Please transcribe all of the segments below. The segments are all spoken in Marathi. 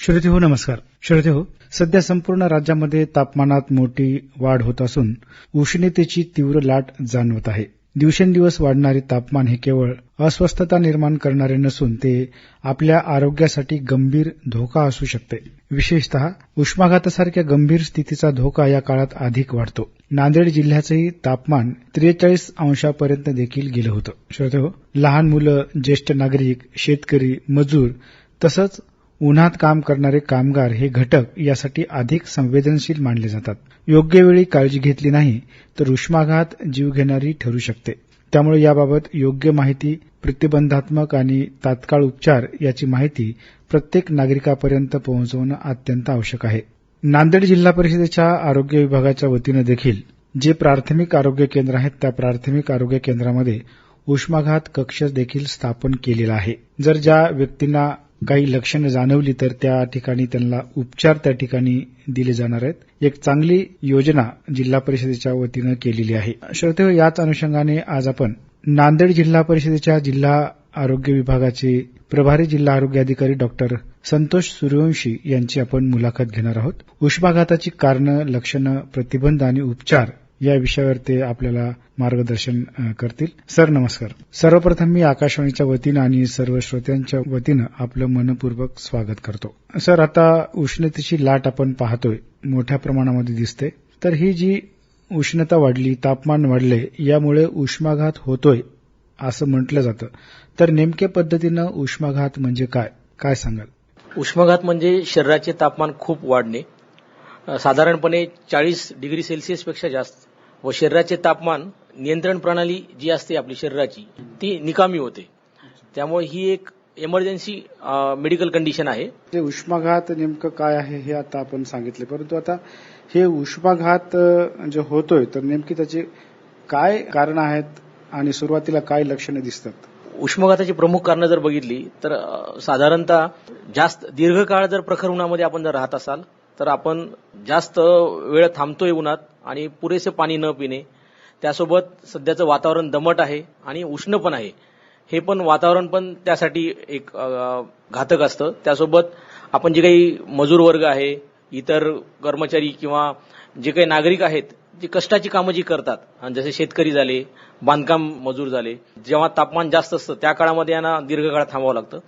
श्रोते नमस्कार. श्रोते सध्या संपूर्ण राज्यामध्ये तापमानात मोठी वाढ होत असून उष्णतेची तीव्र लाट जाणवत आहे. दिवसेंदिवस वाढणारे तापमान हे केवळ अस्वस्थता निर्माण करणारे नसून ते आपल्या आरोग्यासाठी गंभीर धोका असू शकते. विशेषतः उष्माघातासारख्या गंभीर स्थितीचा धोका या काळात अधिक वाढतो. नांदेड जिल्ह्याचंही तापमान 43 अंशापर्यंत देखील गेलं होतं. श्रोते लहान मुलं, ज्येष्ठ नागरिक, शेतकरी, मजूर तसंच उन्हात काम करणारे कामगार हे घटक यासाठी अधिक संवेदनशील मानले जातात. योग्य वेळी काळजी घेतली नाही तर उष्माघात जीव घेणारी ठरू शकते. त्यामुळे याबाबत योग्य माहिती, प्रतिबंधात्मक आणि तात्काळ उपचार याची माहिती प्रत्येक नागरिकापर्यंत पोहोचवणं अत्यंत आवश्यक आहे. नांदेड जिल्हा परिषदेच्या आरोग्य विभागाच्या वतीनं देखील जे प्राथमिक आरोग्य केंद्र आहेत त्या प्राथमिक आरोग्य केंद्रामध्ये उष्माघात कक्ष देखील स्थापन केलेला आहे. जर ज्या व्यक्तींना काही लक्षणं जाणवली तर त्या ठिकाणी त्यांना उपचार त्या ठिकाणी दिले जाणार आहेत. एक चांगली योजना जिल्हा परिषदेच्या वतीनं केलेली आहे. श्रोते याच अनुषंगाने आज आपण नांदेड जिल्हा परिषदेच्या जिल्हा आरोग्य विभागाचे प्रभारी जिल्हा आरोग्य अधिकारी डॉक्टर संतोष सूर्यवंशी यांची आपण मुलाखत घेणार आहोत. उष्माघाताची कारणं, लक्षणं, प्रतिबंध आणि उपचार या विषयावर ते आपल्याला मार्गदर्शन करतील. सर नमस्कार. सर्वप्रथम मी आकाशवाणीच्या वतीनं आणि सर्व श्रोत्यांच्या वतीनं आपलं मनपूर्वक स्वागत करतो. सर, आता उष्णतेची लाट आपण पाहतोय, मोठ्या प्रमाणामध्ये दिसते. तर ही जी उष्णता वाढली, तापमान वाढले, यामुळे उष्माघात होतोय असं म्हटलं जातं. तर नेमक्या पद्धतीनं उष्माघात म्हणजे काय, काय सांगाल? उष्माघात म्हणजे शरीराचे तापमान खूप वाढणे, साधारणपणे 40 डिग्री सेल्सिअसपेक्षा जास्त, व शरीराचे तापमान नियंत्रण प्रणाली जी असते आपली शरीराची ती निकामी होते. त्यामुळे ही एक इमर्जन्सी मेडिकल कंडिशन आहे. ते उष्माघात नेमकं काय आहे हे आता आपण सांगितले, परंतु आता हे उष्माघात जे होतोय तर नेमकी त्याचे काय कारण आहेत आणि सुरुवातीला काय लक्षणं दिसतात? उष्माघाताची प्रमुख कारणं जर बघितली तर साधारणतः जास्त दीर्घकाळ जर प्रखर उन्हामध्ये आपण जर राहत असाल तर आपण जास्त वेळ थांबतोय उन्हात आणि पुरेसे पाणी न पिणे, त्यासोबत सध्याचं वातावरण दमट आहे आणि उष्ण पण आहे, हे पण वातावरण पण त्यासाठी एक घातक असतं. त्यासोबत आपण जे काही मजूर वर्ग आहे, इतर कर्मचारी किंवा जे काही नागरिक आहेत, जे कष्टाची कामं जी करतात, जसे शेतकरी झाले, बांधकाम मजूर झाले, जेव्हा तापमान जास्त असतं त्या काळामध्ये यांना दीर्घकाळ थांबावं लागतं.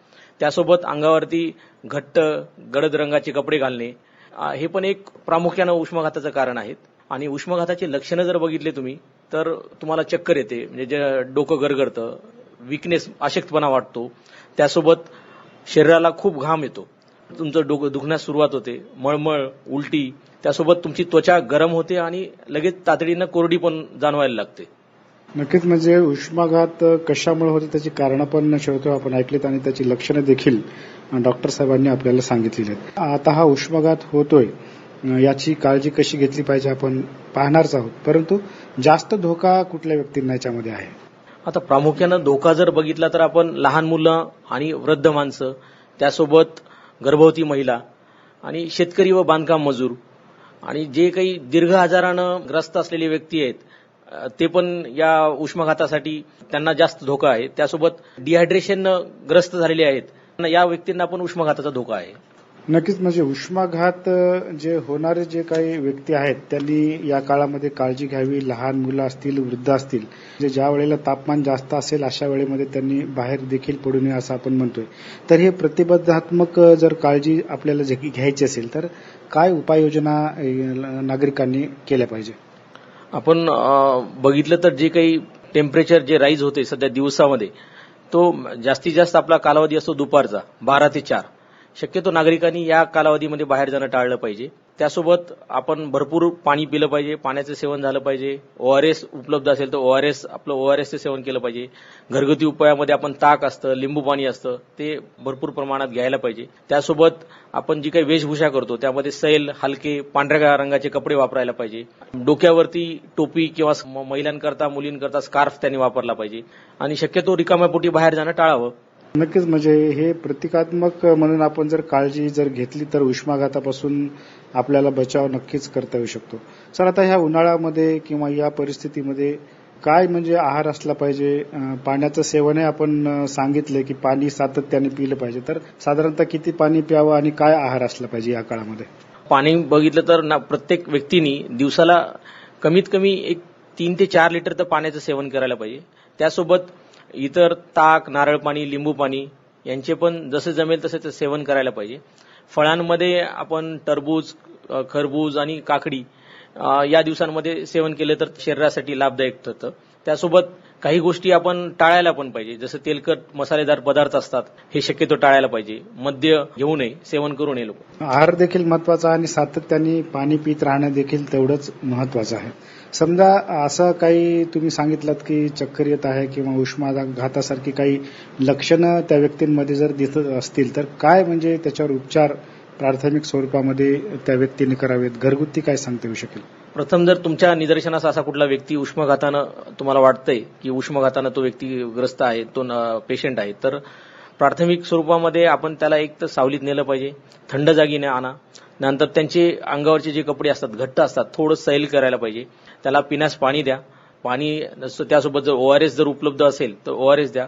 त्यासोबत अंगावरती घट्ट गडद रंगाचे कपडे घालणे, हे पण एक प्रामुख्यानं उष्माघाताचं कारण आहेत. आणि उष्माघाताची लक्षणं जर बघितले तुम्ही तर तुम्हाला चक्कर येते, म्हणजे डोकं गरगरतं, विकनेस, अशक्तपणा वाटतो, त्यासोबत शरीराला खूप घाम येतो, तुमचं डोकं दुखण्यास सुरुवात होते, मळमळ, उलटी, त्यासोबत तुमची त्वचा गरम होते आणि लगेच तातडीनं कोरडी पण जाणवायला लागते. नक्कीच, म्हणजे उष्माघात कशामुळे होते त्याची कारणं पण श्रोते आपण ऐकलीत आणि त्याची लक्षणं देखील डॉक्टर साहेबांनी आपल्याला सांगितलेली आहेत. आता हा उष्माघात होतोय, याची काळजी कशी घेतली पाहिजे आपण पाहणारच आहोत, परंतु जास्त धोका कुठल्या व्यक्तींना याच्यामध्ये आहे? आता प्रामुख्यानं धोका जर बघितला तर आपण लहान मुलं आणि वृद्ध माणसं, त्यासोबत गर्भवती महिला आणि शेतकरी व बांधकाम मजूर आणि जे काही दीर्घ आजारानं ग्रस्त असलेले व्यक्ती आहेत ते पण या उष्माघातासाठी त्यांना जास्त धोका आहे. त्यासोबत डिहायड्रेशन ग्रस्त झालेले आहेत, या व्यक्तींना पण उष्माघाताचा धोका आहे. नक्कीच, म्हणजे उष्माघात जे होणारे जे काही व्यक्ती आहेत त्यांनी या काळामध्ये काळजी घ्यावी. लहान मुलं असतील, वृद्ध असतील, जे ज्या वेळेला तापमान जास्त असेल अशा वेळेमध्ये त्यांनी बाहेर देखील पडू नये असं आपण म्हणतोय. तर हे प्रतिबंधात्मक जर काळजी आपल्याला घ्यायची असेल तर काय उपाययोजना नागरिकांनी केल्या पाहिजे? आपण बघितलं तर जे काही टेम्परेचर जे राईज होते सध्या दिवसामध्ये, तो जास्तीत जास्त आपला कालावधी असतो दुपारचा 12 ते 4. शक्यतो नागरिकांनी या कालावधीमध्ये बाहेर जाणं टाळलं पाहिजे. त्यासोबत आपण भरपूर पाणी पिलं पाहिजे, पाण्याचं सेवन झालं पाहिजे. ORS उपलब्ध असेल तर ORSचं सेवन केलं पाहिजे. घरगुती उपायामध्ये आपण ताक असतं, लिंबू पाणी असतं, ते भरपूर प्रमाणात घ्यायला पाहिजे. त्यासोबत आपण जी काही वेशभूषा करतो त्यामध्ये सैल, हलके पांढऱ्या रंगाचे कपडे वापरायला पाहिजे. डोक्यावरती टोपी किंवा महिलांकरता, मुलींकरता स्कार्फ त्यांनी वापरला पाहिजे आणि शक्यतो रिकाम्या पोटी बाहेर जाणं टाळावं. नक्कीच, म्हणजे हे प्रतिकात्मक म्हणून आपण जर काळजी जर घेतली तर उष्माघातापासून आपल्याला बचाव नक्कीच करता येऊ शकतो. सर, आता ह्या उन्हाळ्यामध्ये किंवा या परिस्थितीमध्ये काय म्हणजे आहार असला पाहिजे? पाण्याचं सेवनही आपण सांगितले की पाणी सातत्याने पिलं पाहिजे. तर साधारणतः किती पाणी प्यावं आणि काय आहार असला पाहिजे या काळामध्ये? पाणी बघितलं तर प्रत्येक व्यक्तीने दिवसाला कमीत कमी एक 3 ते 4 लिटर तर पाण्याचं सेवन करायला पाहिजे. त्यासोबत इतर ताक, नारळ पाणी, लिंबू पाणी यांचे पण जसे जमेल तसे सेवन करायला पाहिजे. फळांमध्ये आपण टरबूज, खरबूज आणि काकडी या दिवसांमध्ये सेवन केलं तर शरीरासाठी लाभदायक ठरतं. त्यासोबत काही गोष्टी आपण टाळायला पण पाहिजे, जसं तेलकट मसालेदार पदार्थ असतात हे शक्यतो टाळायला पाहिजे. मद्य घेऊ नये, सेवन करू नये. लोक आहार देखील महत्वाचा आणि सातत्याने पाणी पित राहणं देखील तेवढंच महत्वाचं आहे. समजा असं काही तुम्ही सांगितलं की चक्कर येत आहे किंवा उष्माघातासारखी काही लक्षणं त्या व्यक्तींमध्ये जर दिसत असतील तर काय म्हणजे त्याच्यावर उपचार प्राथमिक स्वरूपामध्ये त्या व्यक्तीने करावेत? घरगुती काय सांगता येऊ शकेल? प्रथम जर तुमच्या निदर्शनास असा कुठला व्यक्ती उष्माघातानं तुम्हाला वाटतंय की उष्माघातानं तो व्यक्ती ग्रस्त आहे, तो पेशंट आहे, तर प्राथमिक स्वरूपामध्ये आपण त्याला एक तर सावलीत नेलं पाहिजे, थंड जागी आणा. नंतर त्यांचे अंगावरचे जे कपडे असतात घट्ट असतात थोडं सैल करायला पाहिजे. त्याला पिण्यास पाणी द्या. पाणी त्यासोबत जर ORS जर उपलब्ध असेल तर ORS द्या.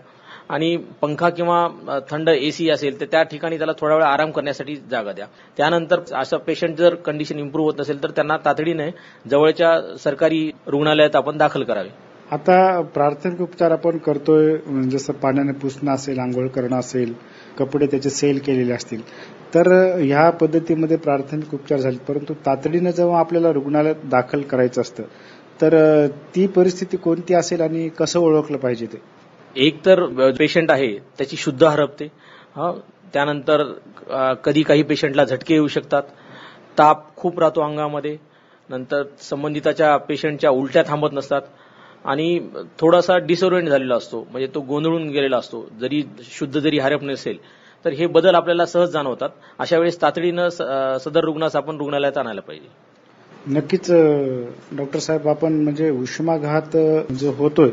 आणि पंखा किंवा थंड AC असेल तर त्या ठिकाणी त्याला थोडा वेळ आराम करण्यासाठी जागा द्या. त्यानंतर असा पेशंट जर कंडिशन इम्प्रूव्ह होत नसेल तर त्यांना तातडीने जवळच्या सरकारी रुग्णालयात आपण दाखल करावे. आता प्राथमिक उपचार आपण करतोय, जसं पाण्याने पुसणं असेल, आंघोळ करणं असेल, कपडे त्याचे सेल केलेले असतील, तर ह्या पद्धतीमध्ये प्राथमिक उपचार झाले. परंतु तातडीनं जेव्हा आपल्याला रुग्णालयात दाखल करायचं असतं तर ती परिस्थिती कोणती असेल आणि कसं ओळखलं पाहिजे ते? एक तर पेशंट आहे त्याची शुद्ध हरपते. त्यानंतर कधी काही पेशंटला झटके येऊ शकतात, ताप खूप राहतो अंगामध्ये, नंतर संबंधिताच्या पेशंटच्या उलट्या थांबत नसतात आणि थोडासा डिसओरिएंट झालेला असतो, म्हणजे तो गोंधळून गेलेला असतो. जरी शुद्ध जरी हरप नसेल तर हे बदल आपल्याला सहज जाणवतात. अशा वेळेस तातडीनं सदर रुग्णास आपण रुग्णालयात आणायला पाहिजे. नक्कीच डॉक्टर साहेब, आपण म्हणजे उष्माघात जो होतोय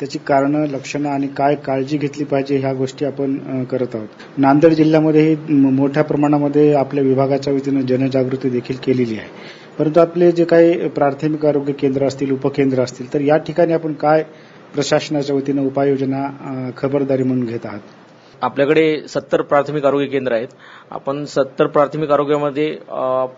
त्याची कारणं, लक्षणं आणि काय काळजी घेतली पाहिजे ह्या गोष्टी आपण करत आहोत. नांदेड जिल्ह्यामध्येही मोठ्या प्रमाणामध्ये आपल्या विभागाच्या वतीनं जनजागृती देखील केलेली आहे. परंतु आपले जे काही प्राथमिक आरोग्य केंद्र असतील, उपकेंद्र असतील, तर या ठिकाणी आपण काय प्रशासनाच्या वतीनं उपाययोजना, खबरदारी म्हणून घेत आहात? आपल्याकडे 70 प्राथमिक आरोग्य केंद्र आहेत. आपण 70 प्राथमिक आरोग्यामध्ये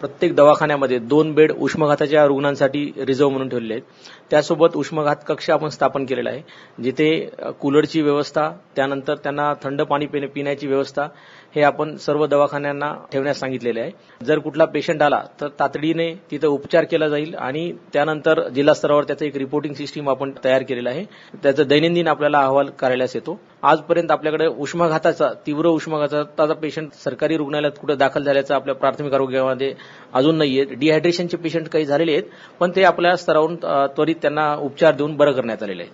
प्रत्येक दवाखान्यामध्ये 2 बेड उष्माघाताच्या रुग्णांसाठी रिझर्व्ह म्हणून ठेवलेले आहेत. त्यासोबत उष्माघात कक्ष आपण स्थापन केलेला आहे, जिथे कूलरची व्यवस्था, त्यानंतर त्यांना थंड पाणी पिण्याची व्यवस्था हे आपण सर्व दवाखान्यांना ठेवण्यास सांगितलेले आहे. जर कुठला पेशंट आला तर तातडीने तिथे उपचार केला जाईल आणि त्यानंतर जिल्हा स्तरावर त्याचं एक रिपोर्टिंग सिस्टीम आपण तयार केलेलं आहे. त्याचा दैनंदिन आपल्याला अहवाल कार्यालयास येतो. आजपर्यंत आपल्याकडे तीव्र उष्माघाताचा पेशंट सरकारी रुग्णालयात कुठे दाखल झाल्याचं आपल्या प्राथमिक आरोग्यामध्ये अजून नाहीये. डिहायड्रेशनचे पेशंट काही झालेले आहेत, पण ते आपल्या स्तरावरून त्वरित त्यांना उपचार देऊन बरं करण्यात आलेले आहे.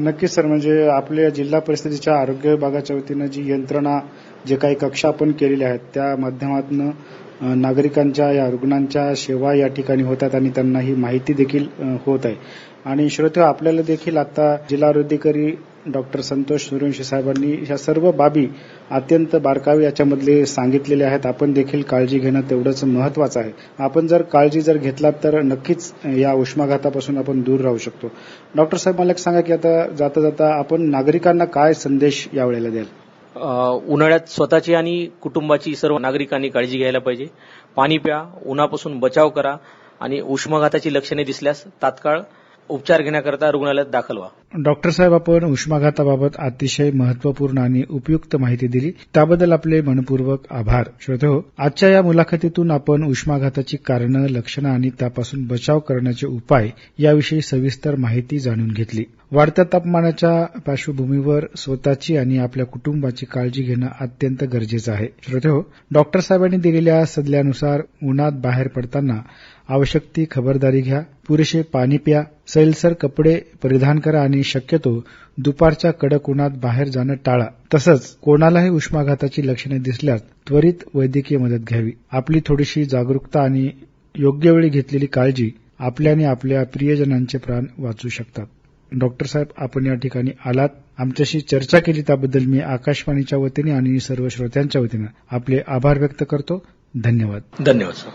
नक्कीच सर, म्हणजे आपल्या जिल्हा परिषदेच्या आरोग्य विभागाच्या वतीनं जी यंत्रणा, जे काही कक्ष आपण केलेले आहेत त्या माध्यमातून नागरिकांच्या, या रुग्णांच्या सेवा या ठिकाणी होतात आणि त्यांना ही माहिती देखील होत आहे. आणि श्रोते, आपल्याला देखील आता जिल्हा आरोग्याधिकारी डॉक्टर संतोष सूर्यवंशी साहेबांनी ह्या सर्व बाबी अत्यंत बारकावे याच्यामधले सांगितलेले आहेत. आपण देखील काळजी घेणं तेवढंच महत्वाचं आहे. आपण जर काळजी घेतलात तर नक्कीच या उष्माघातापासून आपण दूर राहू शकतो. डॉक्टर साहेब, मला एक सांगा की आता जाता जाता आपण नागरिकांना काय संदेश यावेळेला द्याल? उन्हाळ्यात स्वतःची आणि कुटुंबाची सर्व नागरिकांनी काळजी घ्यायला पाहिजे. पाणी प्या, उन्हापासून बचाव करा आणि उष्माघाताची लक्षणे दिसल्यास तात्काळ उपचार घेण्याकरता रुग्णालयात दाखल व्हा. डॉक्टर साहेब, आपण उष्माघाताबाबत अतिशय महत्वपूर्ण आणि उपयुक्त माहिती दिली, त्याबद्दल आपले मनपूर्वक आभार. श्रोतेहो, आजच्या या मुलाखतीतून आपण उष्माघाताची कारणं, लक्षणं आणि त्यापासून बचाव करण्याचे उपाय याविषयी सविस्तर माहिती जाणून घेतली. वाढत्या तापमानाच्या पार्श्वभूमीवर स्वतःची आणि आपल्या कुटुंबाची काळजी घेणं अत्यंत गरजेचं आहे. श्रोतेहो, डॉक्टर साहेबांनी दिलेल्या सल्ल्यानुसार उन्हात बाहेर पडताना आवश्यक ती खबरदारी घ्या, पुरेसे पाणी प्या, सैलसर कपडे परिधान करा आणि शक्यतो दुपारच्या कडक उन्हात बाहेर जाणं टाळा. तसंच कोणालाही उष्माघाताची लक्षणे दिसल्यास त्वरित वैद्यकीय मदत घ्यावी. आपली थोडीशी जागरूकता आणि योग्य वेळी घेतलेली काळजी आपल्या आणि आपल्या प्रियजनांचे प्राण वाचवू शकतात. डॉक्टर साहेब, आपण या ठिकाणी आलात, आमच्याशी चर्चा केली, त्याबद्दल मी आकाशवाणीच्या वतीने आणि सर्व श्रोत्यांच्या वतीने आपले आभार व्यक्त करतो. धन्यवाद. धन्यवाद सर.